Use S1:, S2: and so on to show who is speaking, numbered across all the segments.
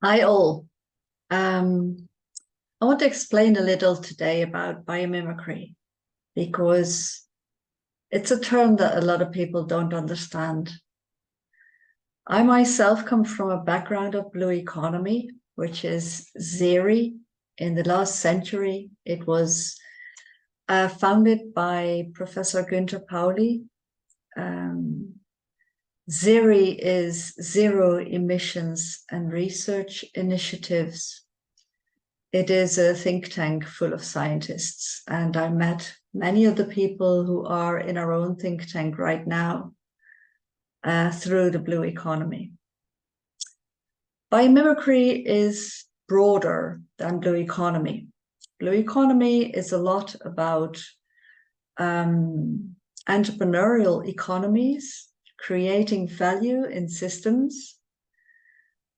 S1: Hi all. I want to explain a little today about biomimicry because it's a term that a lot of people don't understand. I myself come from a background of blue economy, which is ZERI. In the last century, it was founded by Professor Günther Pauli. ZERI is Zero Emissions and Research Initiatives. It is a think tank full of scientists, and I met many of the people who are in our own think tank right now through the blue economy. Biomimicry is broader than blue economy. Blue economy is a lot about entrepreneurial economies, creating value in systems.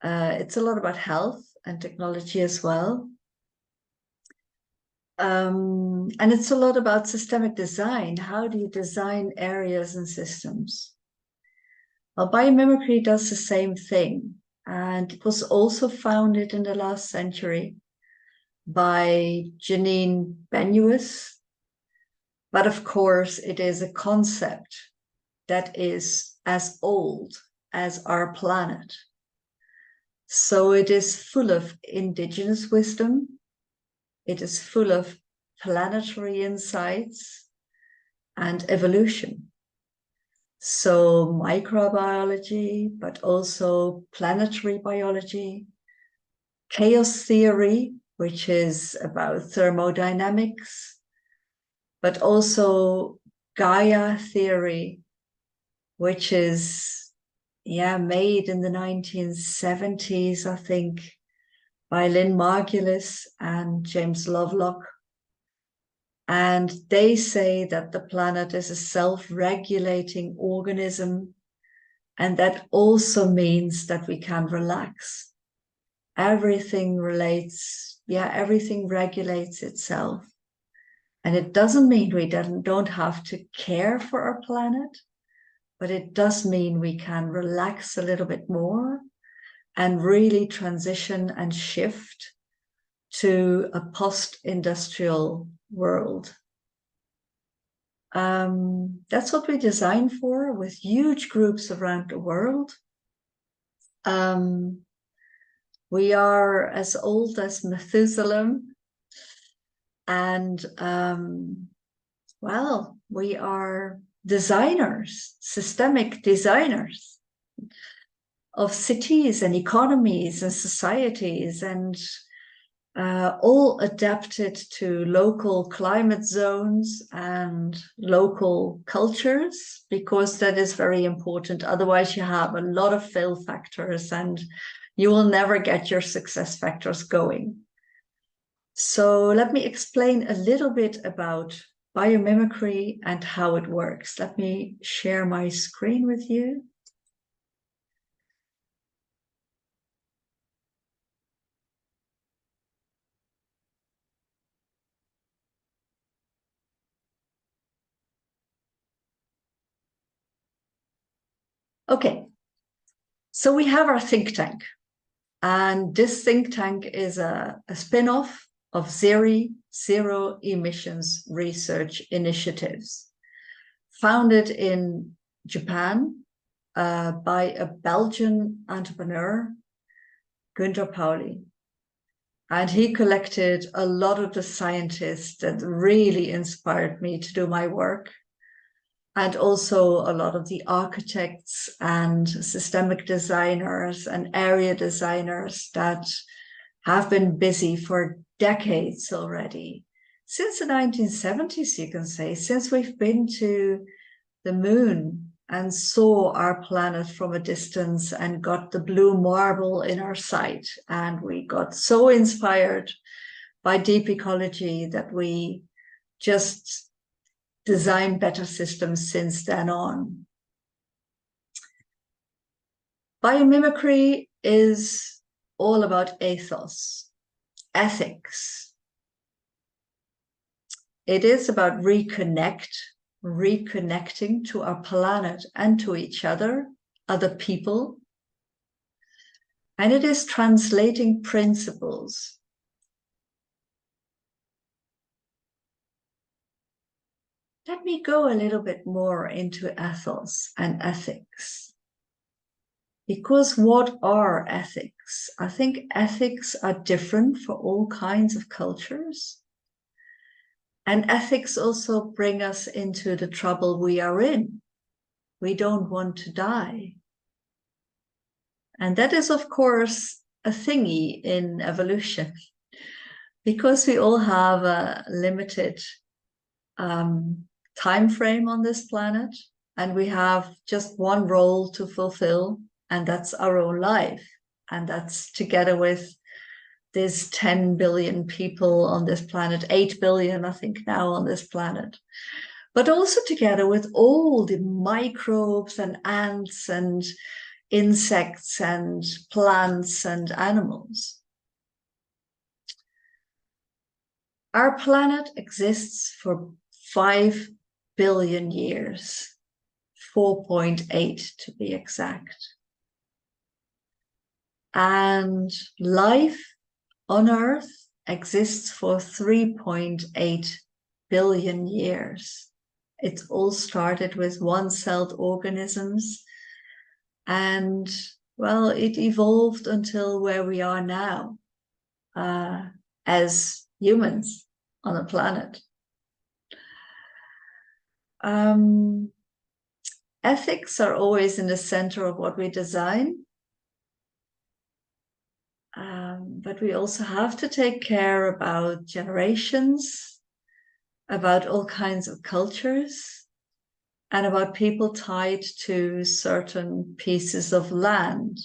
S1: It's a lot about health and technology as well. And it's a lot about systemic design. How do you design areas and systems? Well, biomimicry does the same thing. And it was also founded in the last century by Janine Benyus. But of course, it is a concept that is as old as our planet. So it is full of indigenous wisdom. It is full of planetary insights and evolution. So microbiology, but also planetary biology, chaos theory, which is about thermodynamics, but also Gaia theory, which is made in the 1970s, I think, by Lynn Margulis and James Lovelock. And they say that the planet is a self-regulating organism, and that also means that we can relax. Everything everything regulates itself. And it doesn't mean we don't have to care for our planet, but it does mean we can relax a little bit more and really transition and shift to a post-industrial world. That's what we design for, with huge groups around the world. We are as old as Methuselah, and we are designers, systemic designers of cities and economies and societies, and all adapted to local climate zones and local cultures, because that is very important. Otherwise, you have a lot of fail factors and you will never get your success factors going. So let me explain a little bit about biomimicry and how it works. Let me share my screen with you. Okay, so we have our think tank, and this think tank is a spin-off of ZERI, Zero Emissions Research Initiatives, founded in Japan by a Belgian entrepreneur, Günther Pauli. And he collected a lot of the scientists that really inspired me to do my work, and also a lot of the architects and systemic designers and area designers that have been busy for decades already. Since the 1970s, you can say, since we've been to the moon and saw our planet from a distance and got the blue marble in our sight. And we got so inspired by deep ecology that we just designed better systems since then on. Biomimicry is all about ethos, ethics. It is about reconnecting to our planet and to each other, other people. And it is translating principles. Let me go a little bit more into ethos and ethics. Because what are ethics? I think ethics are different for all kinds of cultures. And ethics also bring us into the trouble we are in. We don't want to die. And that is, of course, a thingy in evolution. Because we all have a limited time frame on this planet, and we have just one role to fulfill, and that's our own life. And that's together with there's 10 billion people on this planet, 8 billion, I think, now on this planet. But also together with all the microbes and ants and insects and plants and animals. Our planet exists for 5 billion years, 4.8 to be exact. And life on Earth exists for 3.8 billion years. It all started with one-celled organisms, and well, it evolved until where we are now as humans on a planet. Ethics are always in the center of what we design. But we also have to take care about generations, about all kinds of cultures, and about people tied to certain pieces of land.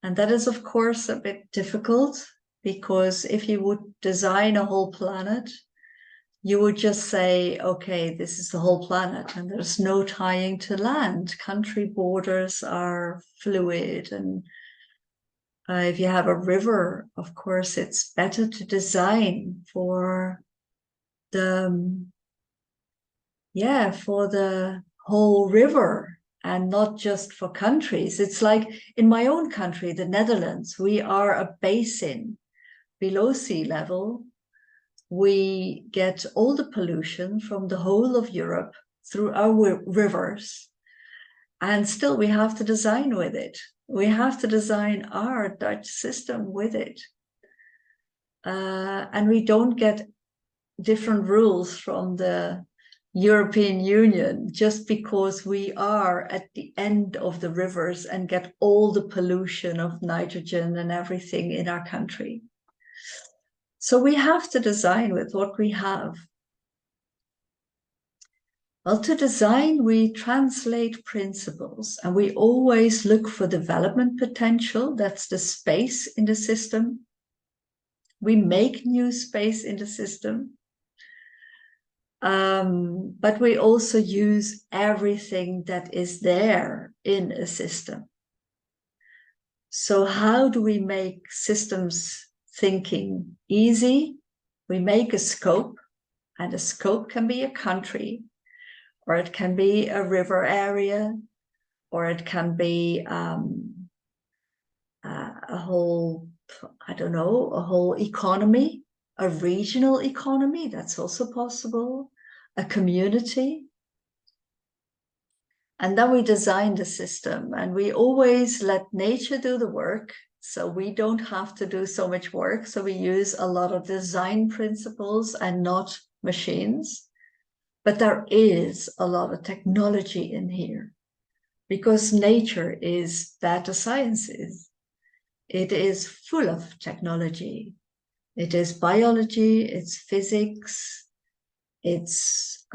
S1: And that is, of course, a bit difficult, because if you would design a whole planet, you would just say, okay, this is the whole planet, and there's no tying to land. Country borders are fluid, and if you have a river, of course, it's better to design for the whole river and not just for countries. It's like in my own country, the Netherlands, we are a basin below sea level. We get all the pollution from the whole of Europe through our rivers. And still we have to design with it. We have to design our Dutch system with it. And we don't get different rules from the European Union just because we are at the end of the rivers and get all the pollution of nitrogen and everything in our country. So we have to design with what we have. Well, to design, we translate principles, and we always look for development potential. That's the space in the system. We make new space in the system. But we also use everything that is there in a system. So how do we make systems thinking easy? We make a scope, and a scope can be a country, or it can be a river area, or it can be a whole, I don't know, a whole economy, a regional economy, that's also possible, a community. And then we design the system, and we always let nature do the work, so we don't have to do so much work. So we use a lot of design principles and not machines. But there is a lot of technology in here, because nature is data sciences. It is full of technology. It is biology, it's physics, it's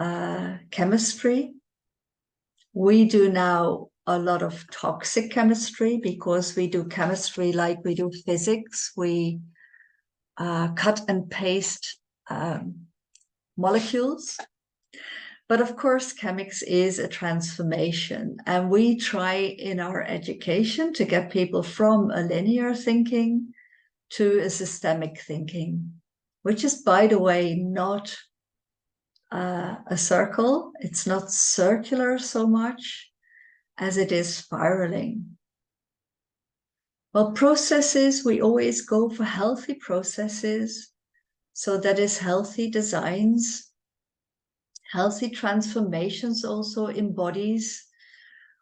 S1: chemistry. We do now a lot of toxic chemistry because we do chemistry like we do physics. We cut and paste molecules. But of course, chemics is a transformation, and we try in our education to get people from a linear thinking to a systemic thinking, which is, by the way, not a circle. It's not circular so much as it is spiraling. Well, processes, we always go for healthy processes. So that is healthy designs, healthy transformations also in bodies.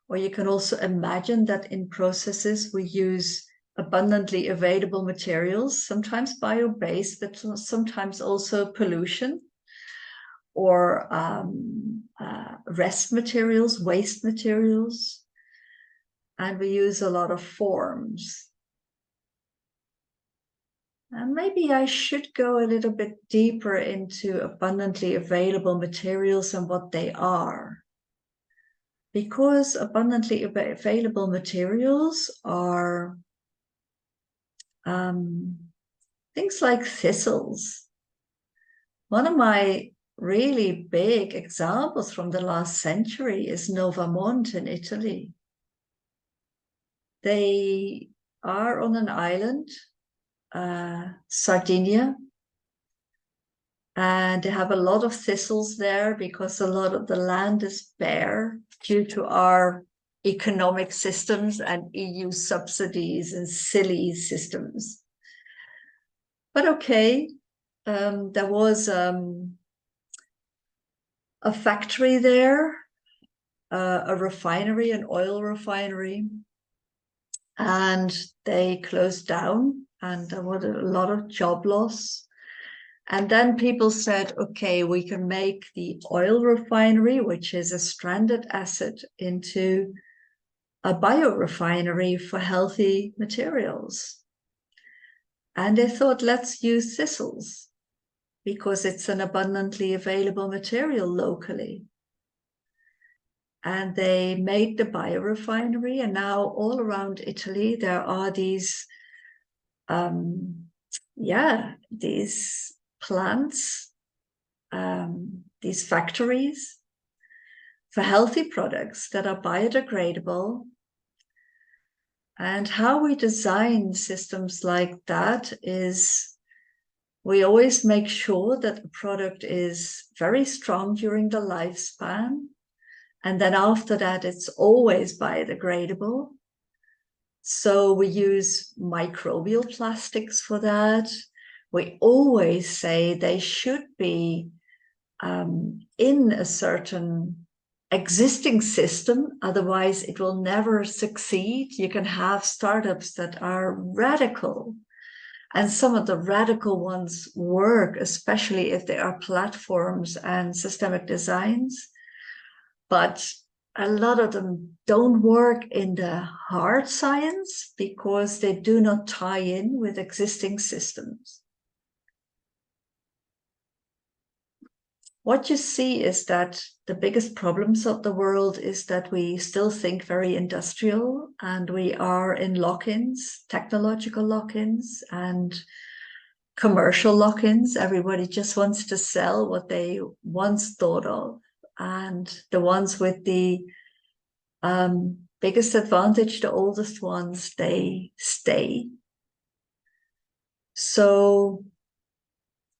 S1: Or you can also imagine that in processes we use abundantly available materials, sometimes bio-based, but sometimes also pollution or rest materials, waste materials. And we use a lot of forms. And maybe I should go a little bit deeper into abundantly available materials and what they are. Because abundantly available materials are things like thistles. One of my really big examples from the last century is Novamont in Italy. They are on an island, Sardinia, and they have a lot of thistles there because a lot of the land is bare due to our economic systems and EU subsidies and silly systems. But okay, there was a factory there, a refinery, an oil refinery, and they closed down, and there was a lot of job loss. And then people said, okay, we can make the oil refinery, which is a stranded asset, into a biorefinery for healthy materials. And they thought, let's use thistles because it's an abundantly available material locally. And they made the biorefinery, and now all around Italy there are these these plants, these factories for healthy products that are biodegradable. And how we design systems like that is we always make sure that the product is very strong during the lifespan. And then after that, it's always biodegradable. So we use microbial plastics for that. We always say they should be in a certain existing system, otherwise it will never succeed. You can have startups that are radical, and some of the radical ones work, especially if they are platforms and systemic designs. But a lot of them don't work in the hard science because they do not tie in with existing systems. What you see is that the biggest problems of the world is that we still think very industrial, and we are in lock-ins, technological lock-ins and commercial lock-ins. Everybody just wants to sell what they once thought of. And the ones with the biggest advantage, the oldest ones, they stay. So,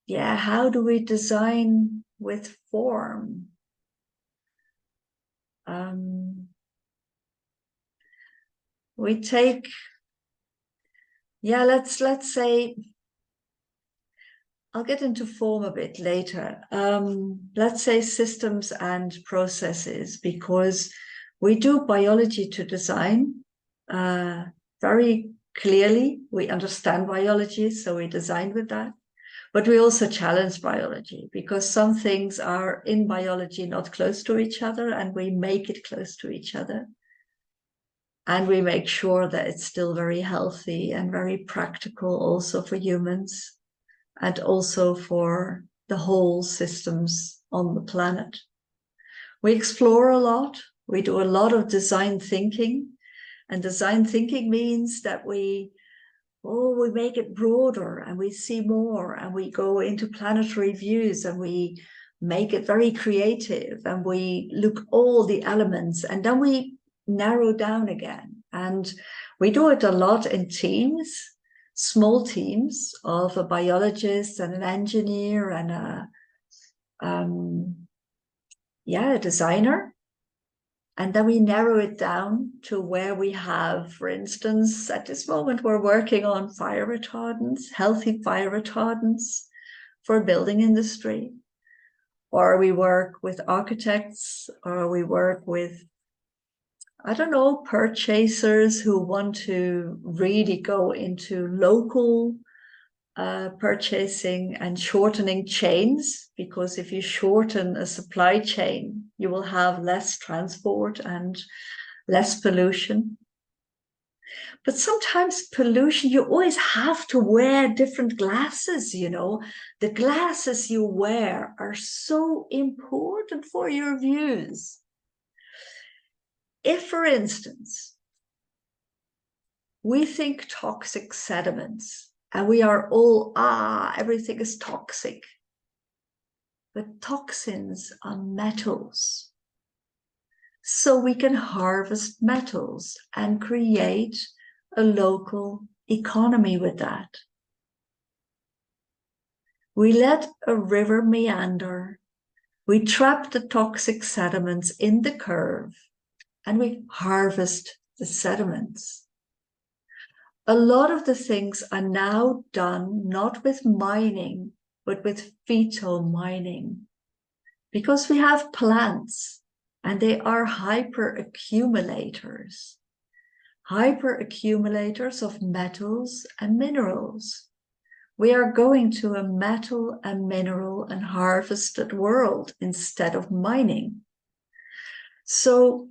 S1: yeah, how do we design with form? We take, let's say, I'll get into form a bit later. Let's say systems and processes, because we do biology to design very clearly. We understand biology, so we design with that. But we also challenge biology because some things are in biology not close to each other, and we make it close to each other. And we make sure that it's still very healthy and very practical also for humans and also for the whole systems on the planet. We explore a lot. We do a lot of design thinking. And design thinking means that we make it broader and we see more, and we go into planetary views and we make it very creative, and we look all the elements, and then we narrow down again. And we do it a lot in teams, small teams of a biologist and an engineer and a designer. And then we narrow it down to where we have, for instance, at this moment, we're working on fire retardants, healthy fire retardants for building industry. Or we work with architects, or we work with, I don't know, purchasers who want to really go into local purchasing and shortening chains, because if you shorten a supply chain, you will have less transport and less pollution. But sometimes pollution, you always have to wear different glasses, you know. The glasses you wear are so important for your views. If, for instance, we think toxic sediments, and we are all, everything is toxic. But toxins are metals. So we can harvest metals and create a local economy with that. We let a river meander. We trap the toxic sediments in the curve, and we harvest the sediments. A lot of the things are now done not with mining, but with phytomining, because we have plants and they are hyperaccumulators of metals and minerals. We are going to a metal and mineral and harvested world instead of mining. So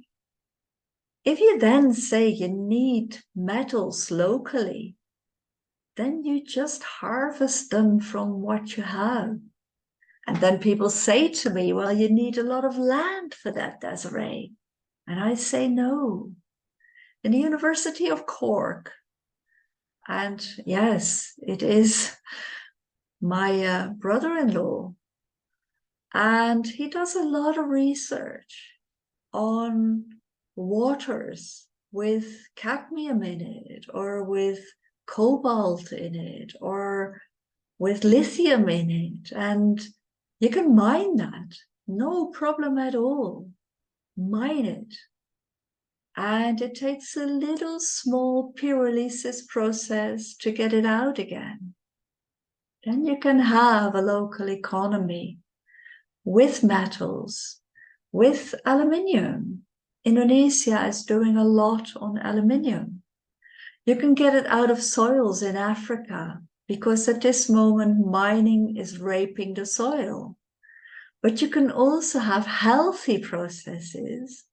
S1: if you then say you need metals locally, then you just harvest them from what you have. And then people say to me, well, you need a lot of land for that, Desiree. And I say no. In the University of Cork, and yes, it is my brother-in-law, and he does a lot of research on waters with cadmium in it, or with cobalt in it, or with lithium in it. And you can mine that, no problem at all. Mine it. And it takes a little small pyrolysis process to get it out again. Then you can have a local economy with metals, with aluminium. Indonesia is doing a lot on aluminium. You can get it out of soils in Africa, because at this moment mining is raping the soil. But you can also have healthy processes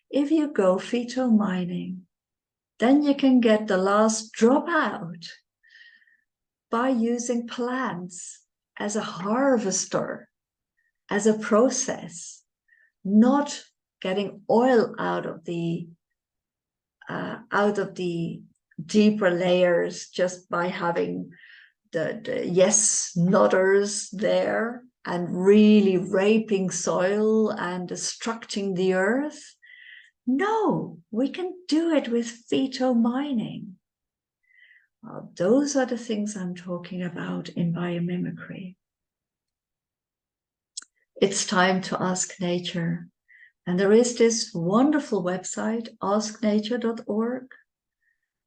S1: if you go phytomining. Then you can get the last drop out by using plants as a harvester, as a process, not getting oil out of the deeper layers just by having the yes nodders there and really raping soil and destructing the earth. No, we can do it with phytomining. Well, those are the things I'm talking about in biomimicry. It's time to ask nature. And there is this wonderful website, asknature.org.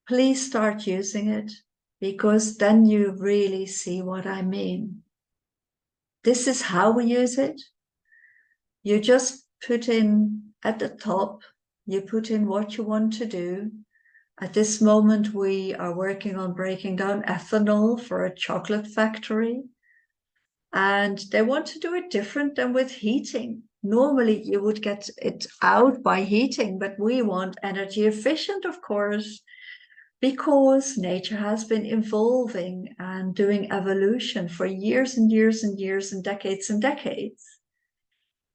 S1: Please start using it, because then you really see what I mean. This is how we use it. You just put in at the top, you put in what you want to do. At this moment, we are working on breaking down ethanol for a chocolate factory. And they want to do it different than with heating. Normally, you would get it out by heating, but we want energy efficient, of course, because nature has been evolving and doing evolution for years and years and years and decades and decades.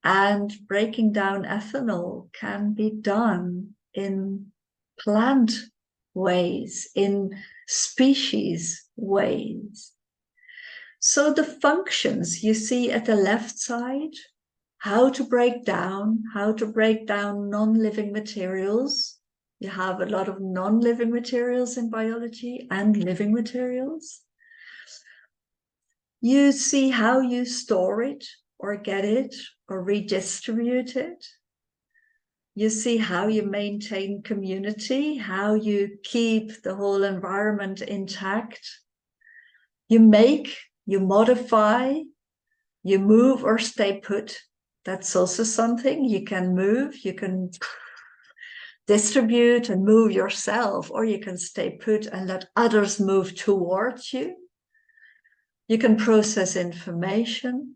S1: And breaking down ethanol can be done in plant ways, in species ways. So the functions you see at the left side, how to break down non-living materials. You have a lot of non-living materials in biology and living materials. You see how you store it or get it or redistribute it. You see how you maintain community, how you keep the whole environment intact. You make, you modify, you move or stay put. That's also something. You can move, you can distribute and move yourself, or you can stay put and let others move towards you. You can process information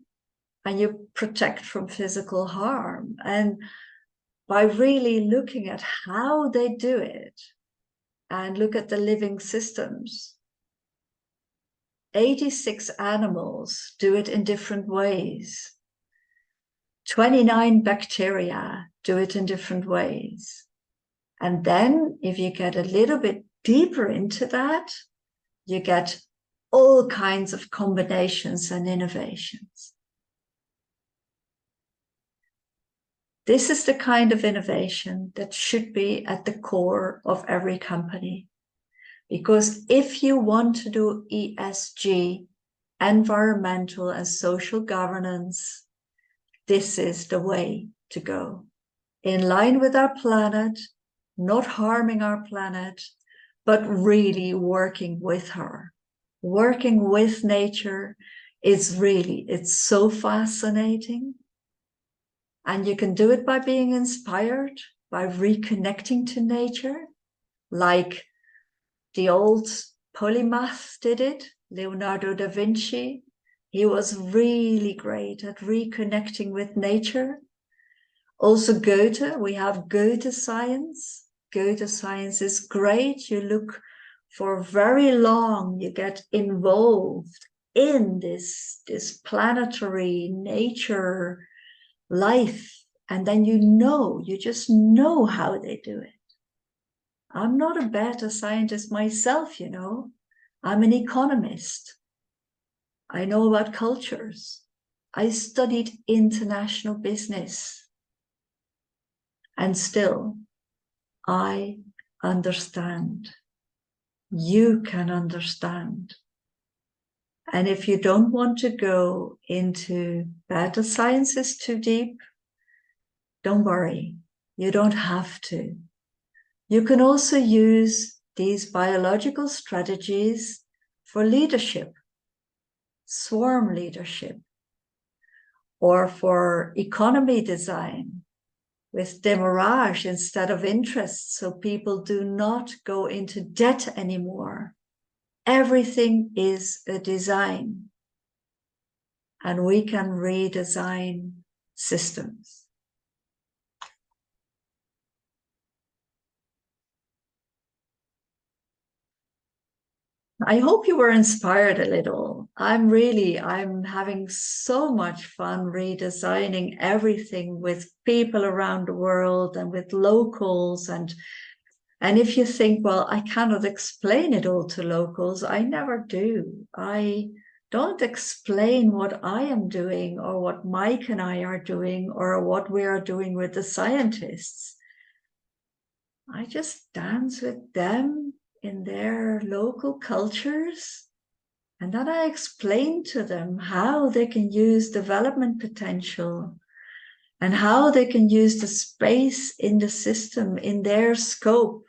S1: and you protect from physical harm. And by really looking at how they do it and look at the living systems, 86 animals do it in different ways. 29 bacteria do it in different ways. And then if you get a little bit deeper into that, you get all kinds of combinations and innovations. This is the kind of innovation that should be at the core of every company. Because if you want to do ESG, environmental and social governance, this is the way to go. In line with our planet, not harming our planet, but really working with her. Working with nature is really, it's so fascinating. And you can do it by being inspired, by reconnecting to nature, like the old polymath did it, Leonardo da Vinci. He was really great at reconnecting with nature. Also Goethe, we have Goethe science. Goethe science is great. You look for very long, you get involved in this planetary nature life, and then you just know how they do it. I'm not a better scientist myself, I'm an economist. I know about cultures. I studied international business. And still, I understand. You can understand. And if you don't want to go into data sciences too deep, don't worry. You don't have to. You can also use these biological strategies for leadership, swarm leadership, or for economy design with demurrage instead of interest, so people do not go into debt anymore. Everything is a design, and we can redesign systems. I hope you were inspired a little. I'm having so much fun redesigning everything with people around the world and with locals. And if you think, well, I cannot explain it all to locals, I never do. I don't explain what I am doing or what Mike and I are doing or what we are doing with the scientists. I just dance with them in their local cultures. And then I explain to them how they can use development potential and how they can use the space in the system, in their scope,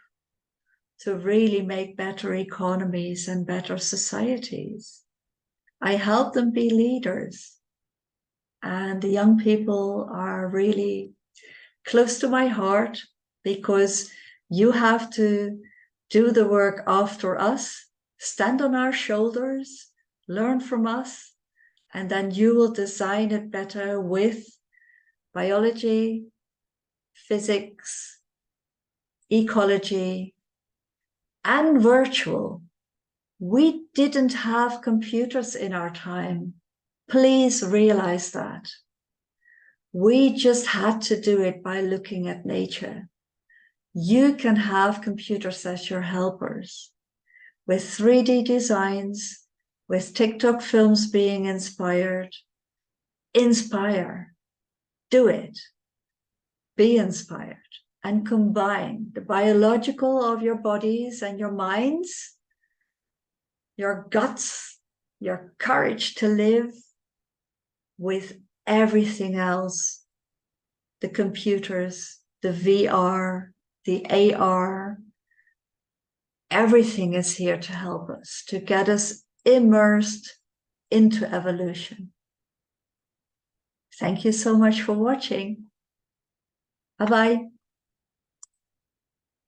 S1: to really make better economies and better societies. I help them be leaders. And the young people are really close to my heart, because you have to do the work after us, stand on our shoulders, learn from us, and then you will design it better with biology, physics, ecology, and virtual. We didn't have computers in our time. Please realize that. We just had to do it by looking at nature. You can have computers as your helpers, with 3D designs, with TikTok films being inspired. Inspire, do it, be inspired, and combine the biological of your bodies and your minds, your guts, your courage to live, with everything else, the computers, the VR, the AR, everything is here to help us, to get us immersed into evolution. Thank you so much for watching. Bye-bye.